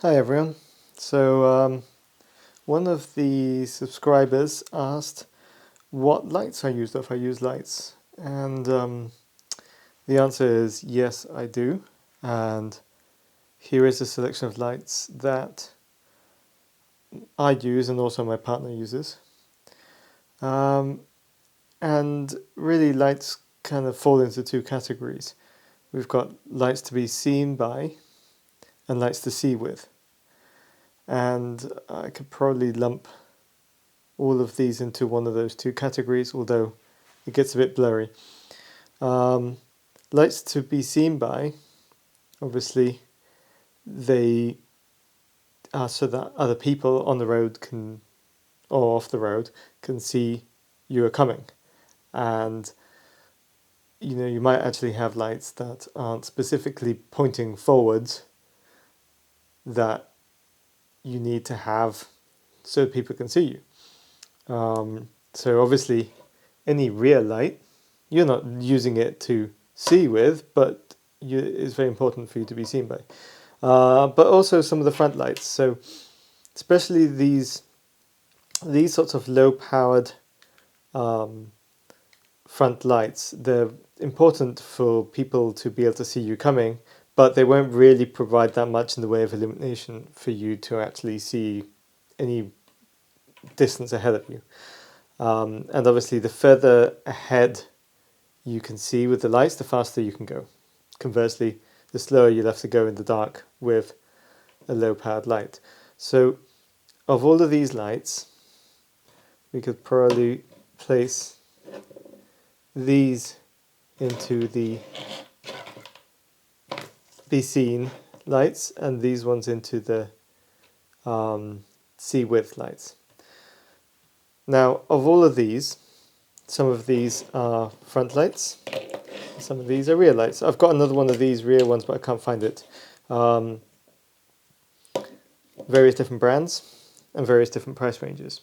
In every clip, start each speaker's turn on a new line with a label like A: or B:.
A: Hi everyone. So one of the subscribers asked what lights I use, if I use lights, and the answer is yes, I do. And here is a selection of lights that I use and also my partner uses. Um, and really, lights kind of fall into two categories. We've got lights to be seen by and lights to see with. And I could probably lump all of these into one of those two categories, although it gets a bit blurry. Um, Lights to be seen by, obviously, they are so that other people on the road can, or off the road, can see you are coming. And you might actually have lights that aren't specifically pointing forwards that you need to have so people can see you. So obviously, any rear light, you're not using it to see with, but it's very important for you to be seen by. But also some of the front lights. So especially these sorts of low-powered um, front lights, they're important for people to be able to see you coming, but they won't really provide that much in the way of illumination for you to actually see any distance ahead of you. And obviously, the further ahead you can see with the lights, the faster you can go. Conversely, the slower you'll have to go in the dark with a low-powered light. So, of all of these lights, we could probably place these into the be seen lights and these ones into the see with lights. Now, of all of these, some of these are front lights, some of these are rear lights. I've got another one of these rear ones, but I can't find it. Various different brands and various different price ranges.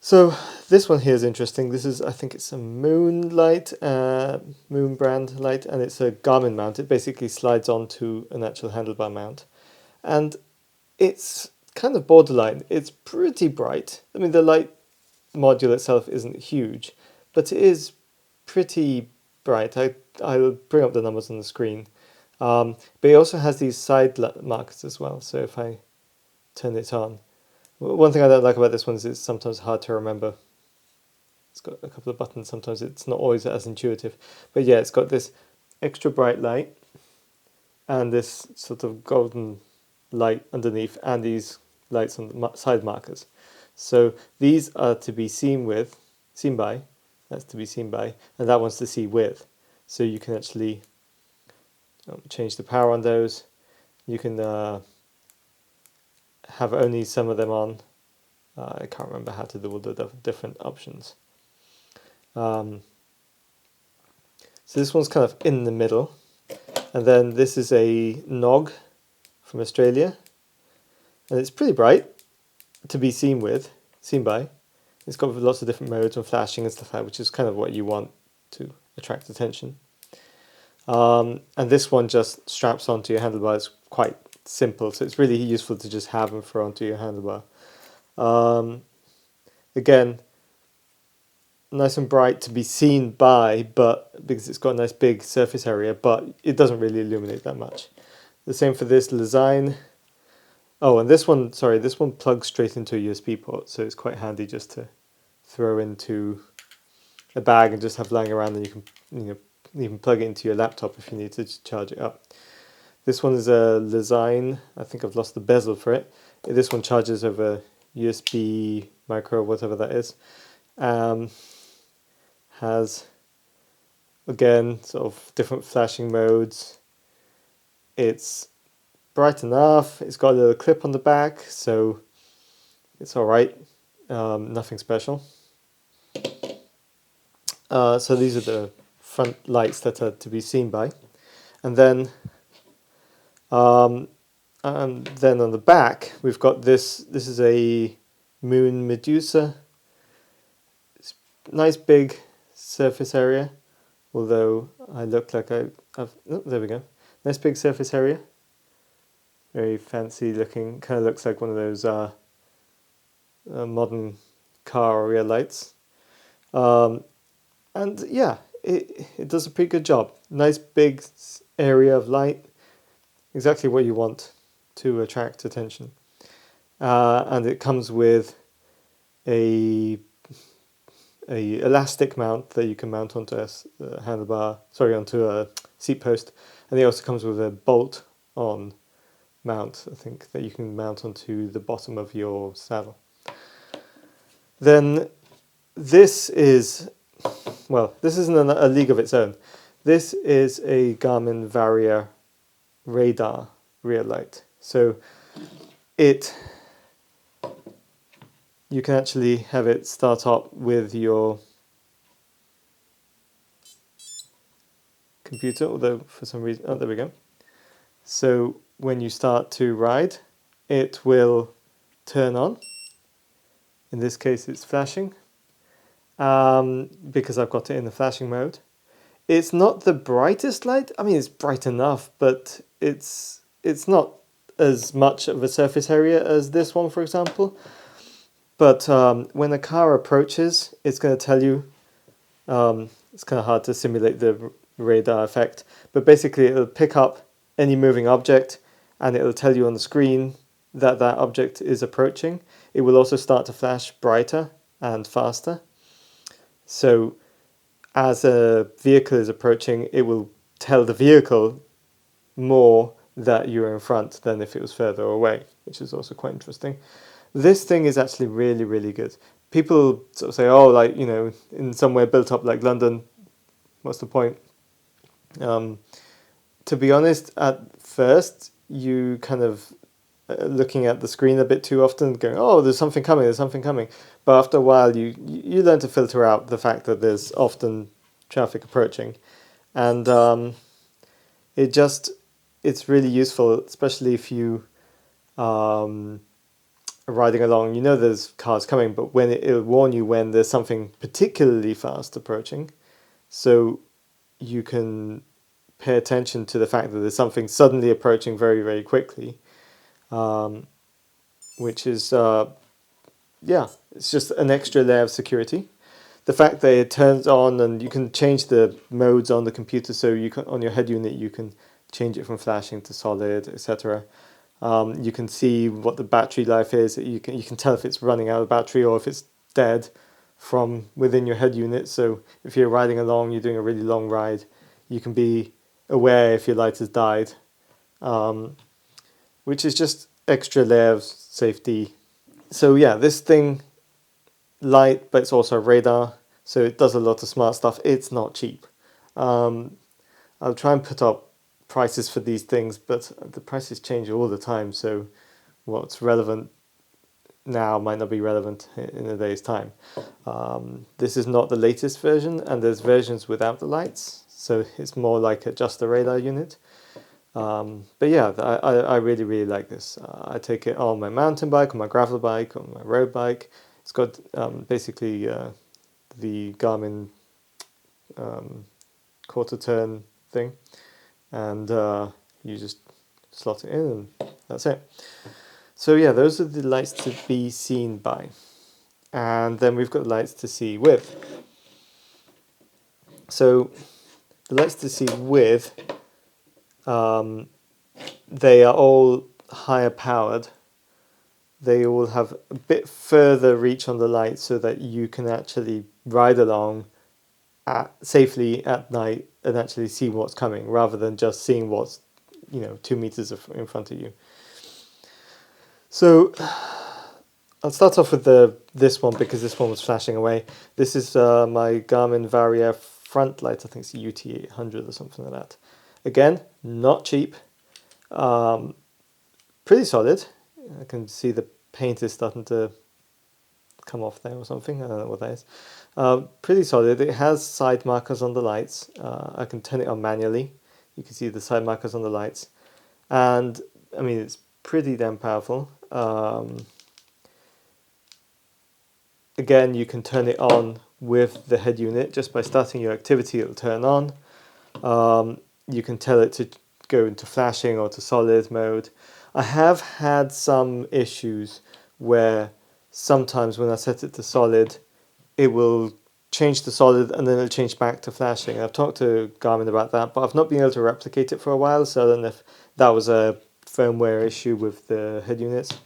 A: So this one here is interesting. This is, I think it's a Moonlight, Moon brand light, and it's a Garmin mount. It basically slides onto an actual handlebar mount. And it's kind of borderline. It's pretty bright. I mean, the light module itself isn't huge, but it is pretty bright. I'll bring up the numbers on the screen. But it also has these side markers as well. So if I turn it on, one thing I don't like about this one is it's sometimes hard to remember. It's got a couple of buttons. Sometimes it's not always as intuitive. But yeah, it's got this extra bright light and this sort of golden light underneath and these lights on the side markers. So these are to be seen by, that's to be seen by, and that one's to see with. So you can actually change the power on those. You can have only some of them on. I can't remember how to do all the different options. So this one's kind of in the middle. And then this is a Nog from Australia. And it's pretty bright to be seen by. It's got lots of different modes and flashing and stuff like that, which is kind of what you want to attract attention. And this one just straps onto your handlebar. It's quite simple, so it's really useful to just have and throw onto your handlebar. Again, nice and bright to be seen by, but because it's got a nice big surface area, but it doesn't really illuminate that much. The same for this Design. Oh, and this one plugs straight into a USB port, so it's quite handy just to throw into a bag and just have lying around, and you can even plug it into your laptop if you need to charge it up. This one is a Design. I think I've lost the bezel for it. This one charges over USB micro, whatever that is. Has, again, sort of different flashing modes. It's bright enough. It's got a little clip on the back, so it's all right. Nothing special. So these are the front lights that are to be seen by, and then on the back we've got this. This is a Moon Medusa. It's nice big surface area, although I look like I've oh, there we go. Nice big surface area. very fancy looking. Kind of looks like one of those modern car or rear lights. Um, and yeah, it does a pretty good job. Nice big area of light, exactly what you want to attract attention. And it comes with a elastic mount that you can mount onto a handlebar, sorry, onto a seat post, and it also comes with a bolt on mount, I think, that you can mount onto the bottom of your saddle. Then this is, well, this isn't a league of its own. This is a Garmin Varia radar rear light. So it, you can actually have it start up with your computer, although for some reason, oh, there we go. So when you start to ride, it will turn on. In this case, it's flashing because I've got it in the flashing mode. It's not the brightest light. I mean, it's bright enough, but it's not as much of a surface area as this one, for example. But when a car approaches, it's going to tell you. It's kind of hard to simulate the radar effect, but basically it'll pick up any moving object and it'll tell you on the screen that that object is approaching. It will also start to flash brighter and faster. So as a vehicle is approaching, it will tell the vehicle more that you're in front than if it was further away, which is also quite interesting. This thing is actually really, really good. People sort of say, oh, like, you know, in somewhere built up like London, what's the point? To be honest, at first, you kind of looking at the screen a bit too often, going, oh, there's something coming, there's something coming. But after a while, you learn to filter out the fact that there's often traffic approaching. And it's really useful, especially if you are riding along. You know there's cars coming, but when it'll warn you when there's something particularly fast approaching. So you can pay attention to the fact that there's something suddenly approaching very, very quickly, which is, yeah, it's just an extra layer of security. The fact that it turns on and you can change the modes on the computer, so you can, on your head unit, you can change it from flashing to solid, etc. You can see what the battery life is. You can tell if it's running out of battery or if it's dead from within your head unit. So if you're riding along, you're doing a really long ride, you can be aware if your light has died, which is just extra layer of safety. So yeah, this thing, light, but it's also radar, so it does a lot of smart stuff. It's not cheap. I'll try and put up prices for these things, but the prices change all the time, so what's relevant now might not be relevant in a day's time. This is not the latest version, and there's versions without the lights, so it's more like just a radar unit. But yeah, I really, really like this. I take it on my mountain bike, on my gravel bike, on my road bike. It's got basically the Garmin quarter turn thing, and you just slot it in and that's it. So yeah, those are the lights to be seen by. And then we've got lights to see with. So the lights to see with, they are all higher powered. They all have a bit further reach on the light so that you can actually ride along safely at night and actually see what's coming rather than just seeing what's 2 meters in front of you. So I'll start off with this one because this one was flashing away. This is my Garmin Varia front light. I think it's UT800 or something like that. Again, not cheap. Pretty solid. I can see the paint is starting to come off there or something. I don't know what that is. Pretty solid. It has side markers on the lights. I can turn it on manually. You can see the side markers on the lights. And, I mean, it's pretty damn powerful. Again, you can turn it on with the head unit. Just by starting your activity, it'll turn on. You can tell it to go into flashing or to solid mode. I have had some issues where sometimes when I set it to solid, it will change to solid and then it'll change back to flashing. I've talked to Garmin about that, but I've not been able to replicate it for a while, so I don't know if that was a firmware issue with the head units.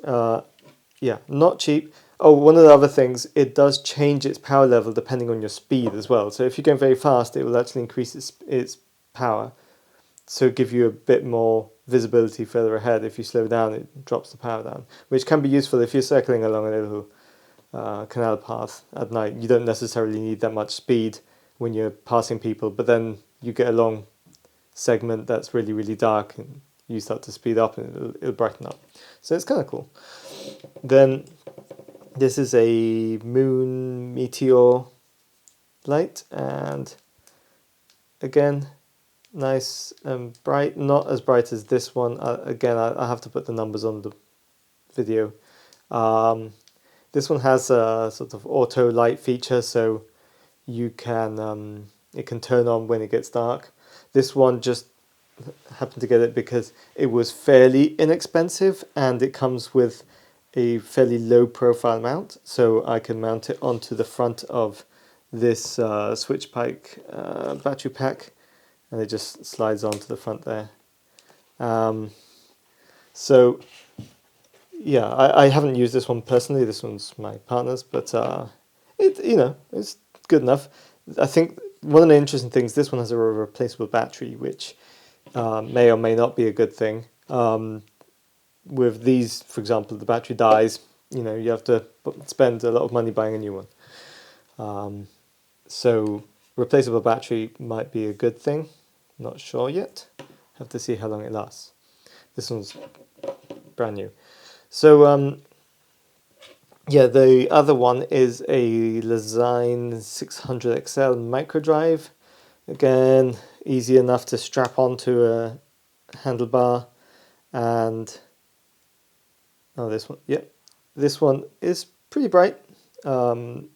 A: Yeah, not cheap. Oh, one of the other things, it does change its power level depending on your speed as well. So if you're going very fast, it will actually increase its power. So give you a bit more visibility further ahead. If you slow down, it drops the power down, which can be useful if you're circling along a little canal path at night. You don't necessarily need that much speed when you're passing people, but then you get a long segment that's really, really dark and you start to speed up and it'll brighten up. So it's kind of cool. Then this is a moon meteor light, and again, nice and bright. Not as bright as this one. Again, I have to put the numbers on the video. This one has a sort of auto light feature, so you can it can turn on when it gets dark. This one just happened to get it because it was fairly inexpensive and it comes with a fairly low profile mount, so I can mount it onto the front of this switch pike battery pack, and it just slides onto the front there. So yeah, I haven't used this one personally. This one's my partner's, but it's good enough. I think one of the interesting things, this one has a replaceable battery, which may or may not be a good thing. With these, for example, the battery dies, you have to spend a lot of money buying a new one. So replaceable battery might be a good thing. Not sure yet. Have to see how long it lasts. This one's brand new. So yeah, the other one is a Lezyne 600XL micro drive. Again, easy enough to strap onto a handlebar, and this one is pretty bright. I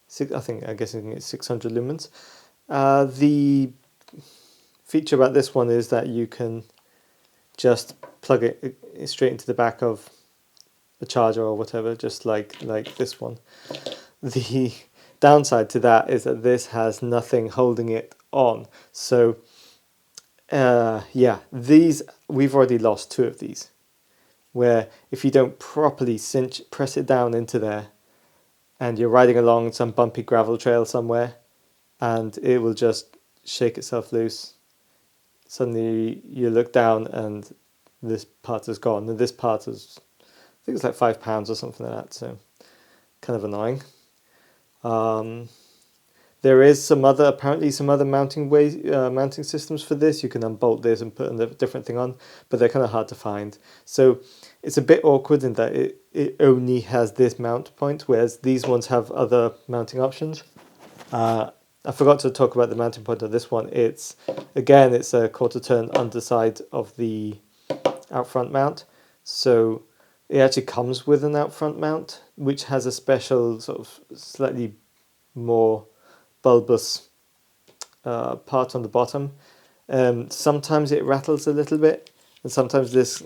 A: guess it's 600 lumens. The feature about this one is that you can just plug it straight into the back of a charger or whatever, just like this one. The downside to that is that this has nothing holding it on. So yeah, we've already lost 2 of these, where if you don't properly press it down into there, and you're riding along some bumpy gravel trail somewhere, and it will just shake itself loose. Suddenly you look down and this part is gone, and this part is, I think it's like £5 or something like that, so kind of annoying. There is apparently some other mounting systems for this. You can unbolt this and put a different thing on, but they're kind of hard to find. So it's a bit awkward in that it only has this mount point, whereas these ones have other mounting options. I forgot to talk about the mounting point of this one. It's a quarter turn underside of the out front mount. So it actually comes with an out front mount, which has a special sort of slightly more bulbous part on the bottom. Sometimes it rattles a little bit, and sometimes this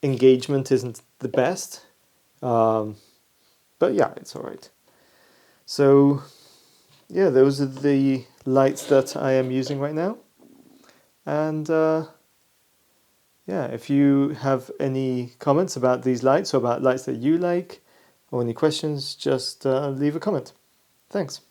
A: engagement isn't the best. But yeah, it's alright. So yeah, those are the lights that I am using right now. And yeah, if you have any comments about these lights or about lights that you like, or any questions, just leave a comment. Thanks.